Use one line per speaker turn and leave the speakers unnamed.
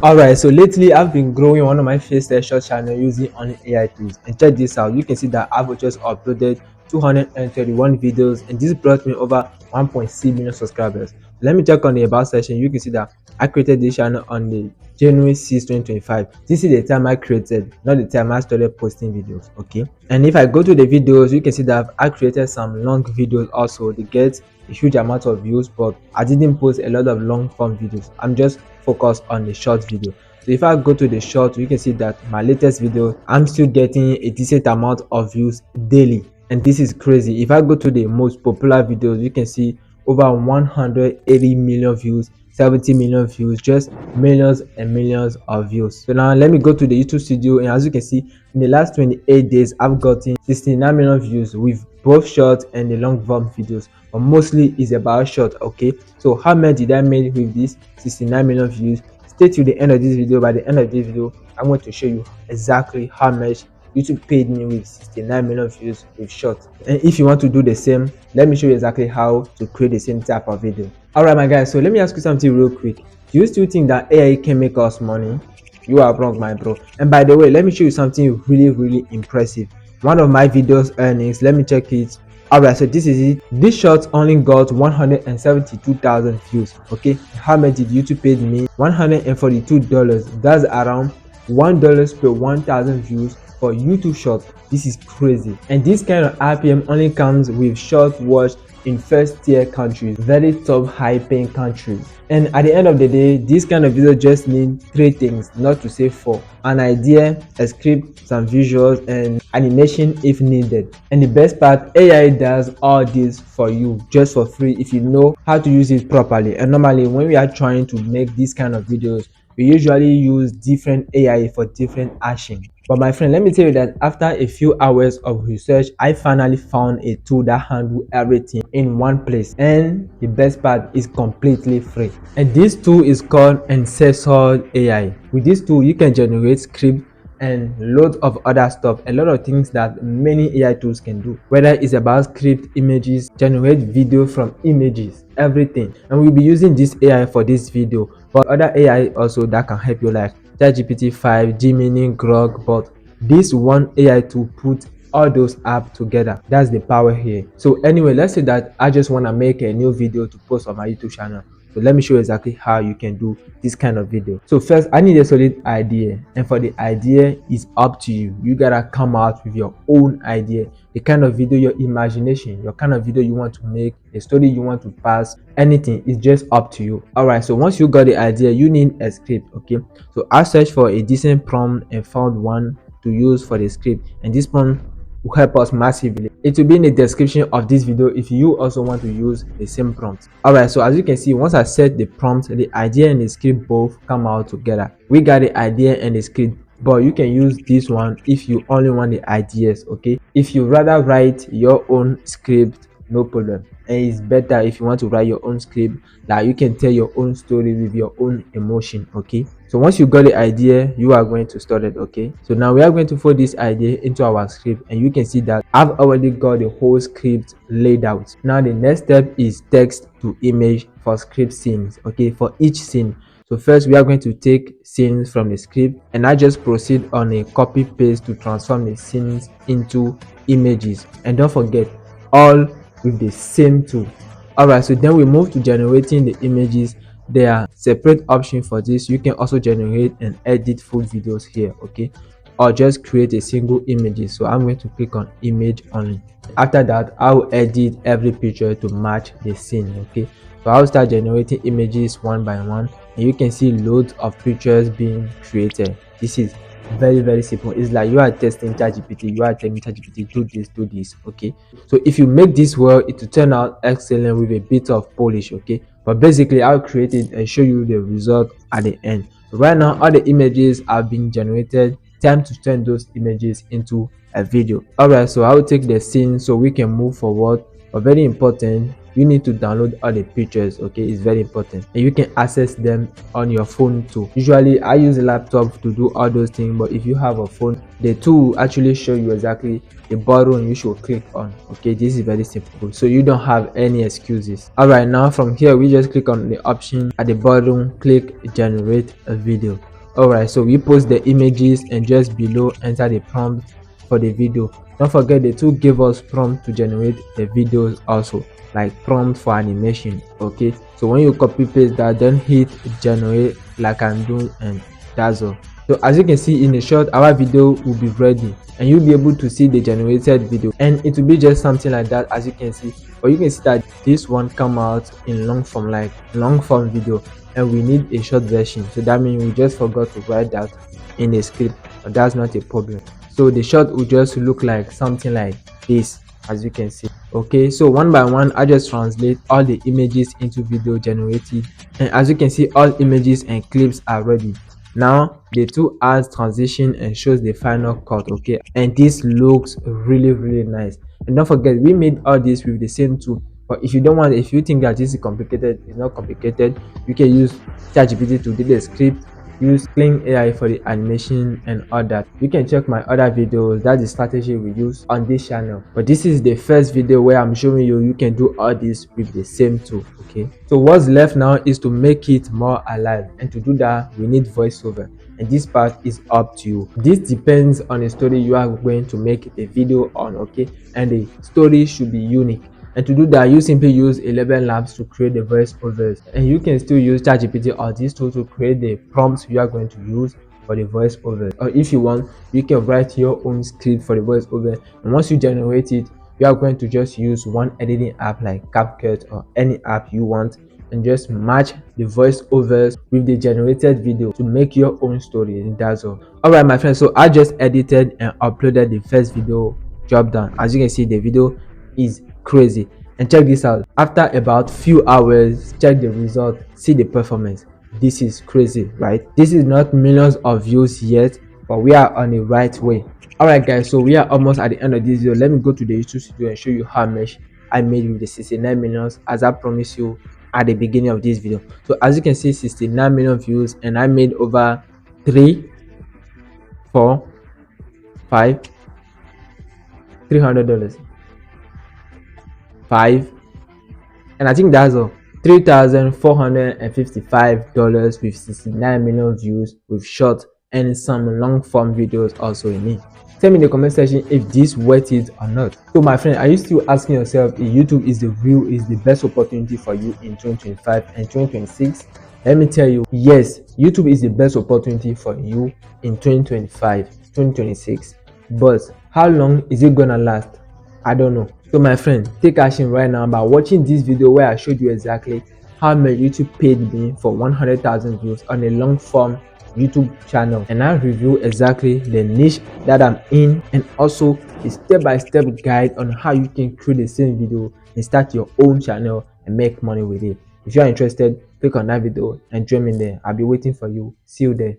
Alright, so lately I've been growing one of my faceless short channel using only AI tools, and check this out. You can see that I've just uploaded 231 videos, and this brought me over 1.6 million subscribers. Let me check on the about section. You can see that I created this channel on the January 6th, 2025. This is the time I created, not the time I started posting videos. Okay, and if I go to the videos, you can see that I created some long videos also. They get a huge amount of views, but I didn't post a lot of long form videos. I'm just focused on the short video. So if I go to the short, you can see that my latest video, I'm still getting a decent amount of views daily, and this is crazy. If I go to the most popular videos, you can see over 180 million views, 70 million views, just millions and millions of views. So now let me go to the YouTube studio, and as you can see, in the last 28 days I've gotten 69 million views with both short and the long form videos, but mostly is about short. Okay, so how much did I make with this 69 million views? Stay till the end of this video. By the end of this video, I'm going to show you exactly how much YouTube paid me with 69 million views with short. And if you want to do the same, let me show you exactly how to create the same type of video. Alright my guys, so let me ask you something real quick. Do you still think that AI can make us money? You are wrong, my bro. And by the way, let me show you something really impressive. One of my videos earnings, let me check it. Alright, so this is it. This short only got 172,000 views. Okay, how much did YouTube pay me? $142. That's around $1 per 1,000 views for YouTube short. This is crazy, and this kind of RPM only comes with short watch in first tier countries, very top high paying countries. And at the end of the day, this kind of video just need three things, not to say four: an idea, a script, some visuals, and animation if needed. And the best part, AI does all this for you just for free if you know how to use it properly. And normally when we are trying to make this kind of videos, we usually use different AI for different action. But my friend, let me tell you that after a few hours of research, I finally found a tool that handles everything in one place, and the best part is completely free. And this tool is called Uncensored AI. With this tool, you can generate scripts and loads of other stuff, a lot of things that many AI tools can do, whether it's about script, images, generate video from images, everything. And we'll be using this AI for this video, but other AI also that can help you, like ChatGPT 5, Gemini, Grok. But this one AI tool put all those apps together. That's the power here. So anyway, let's say that I just want to make a new video to post on my YouTube channel. So let me show you exactly how you can do this kind of video. So first, I need a solid idea, and for the idea, it's up to you. You gotta come out with your own idea, the kind of video, your imagination, your kind of video you want to make, the story you want to pass, anything is just up to you. Alright, so once you got the idea, you need a script. Okay, so I searched for a decent prompt and found one to use for the script, and this prompt will help us massively. It will be in the description of this video if you also want to use the same prompt. Alright, so as you can see, once I set the prompt, the idea and the script both come out together. We got the idea and the script, but you can use this one if you only want the ideas. Okay, if you rather write your own script, no problem. And it's better if you want to write your own script, that you can tell your own story with your own emotion. Okay, so once you got the idea, you are going to start it. Okay, so now we are going to put this idea into our script, and you can see that I've already got the whole script laid out. Now the next step is text to image for script scenes. Okay, for each scene. So first we are going to take scenes from the script, and I just proceed on a copy paste to transform the scenes into images. And don't forget, all with the same tool. Alright, so then we move to generating the images. There are separate options for this. You can also generate and edit full videos here. Okay, or just create a single image. So I'm going to click on image only. After that, I'll edit every picture to match the scene. Okay, so I'll start generating images one by one, and you can see loads of pictures being created. This is very simple. It's like you are testing ChatGPT. You are telling ChatGPT, do this. Okay, so if you make this well, it will turn out excellent with a bit of polish. Okay, but basically I'll create it and show you the result at the end. So right now all the images are being generated. Time to turn those images into a video. Alright, so I'll take the scene so we can move forward. But very important, you need to download all the pictures. Okay, it's very important, and you can access them on your phone too. Usually I use a laptop to do all those things, but if you have a phone, the tool will actually show you exactly the button you should click on. Okay, this is very simple, so you don't have any excuses. All right, now from here we just click on the option at the bottom, click generate a video. All right, so we post the images and just below enter the prompt for the video. Don't forget the tool give us prompt to generate the videos also, like prompt for animation. Okay, so when you copy paste that, then hit generate like I'm doing, and that's all. So as you can see in the short, our video will be ready and you'll be able to see the generated video, and it will be just something like that as you can see. But you can see that this one come out in long form, like long form video, and we need a short version. So that means we just forgot to write that in the script, but that's not a problem. So the shot will just look like something like this, as you can see. Okay, so one by one I just translate all the images into video generated, and as you can see all images and clips are ready. Now the tool adds transition and shows the final cut. Okay, and this looks really nice. And don't forget, we made all this with the same tool. But if you don't want, if you think that this is complicated, it's not complicated. You can use ChatGPT to do the script, use clean AI for the animation and all that. You can check my other videos. That's the strategy we use on this channel, but this is the first video where I'm showing you can do all this with the same tool. Okay, so what's left now is to make it more alive, and to do that we need voiceover, and this part is up to you. This depends on the story you are going to make the video on. Okay, and the story should be unique. And to do that, you simply use 11 Labs to create the voiceovers, and you can still use ChatGPT or this tool to create the prompts you are going to use for the voiceover. Or if you want, you can write your own script for the voiceover, and once you generate it, you are going to just use one editing app like CapCut or any app you want, and just match the voiceovers with the generated video to make your own story, and that's all. All right, my friends, so I just edited and uploaded the first video. Job done. As you can see, the video is crazy, and check this out. After about few hours, check the result, see the performance. This is crazy, right? This is not millions of views yet, but we are on the right way. All right guys, so we are almost at the end of this video. Let me go to the YouTube studio and show you how much I made with the 69 millions, as I promised you at the beginning of this video. So as you can see, 69 million views, and I made over 3 4 5 $300, 5, and I think that's all. $3,455 with 69 million views with short and some long form videos also in it. Tell me in the comment section if this worth it or not. So my friend, are you still asking yourself if YouTube is the best opportunity for you in 2025 and 2026? Let me tell you, yes, YouTube is the best opportunity for you in 2025, 2026. But how long is it gonna last? I don't know. So my friend, take action right now by watching this video where I showed you exactly how much YouTube paid me for 100,000 views on a long form YouTube channel, and I review exactly the niche that I'm in, and also a step-by-step guide on how you can create the same video and start your own channel and make money with it. If you are interested, click on that video and join me there. I'll be waiting for you. See you there.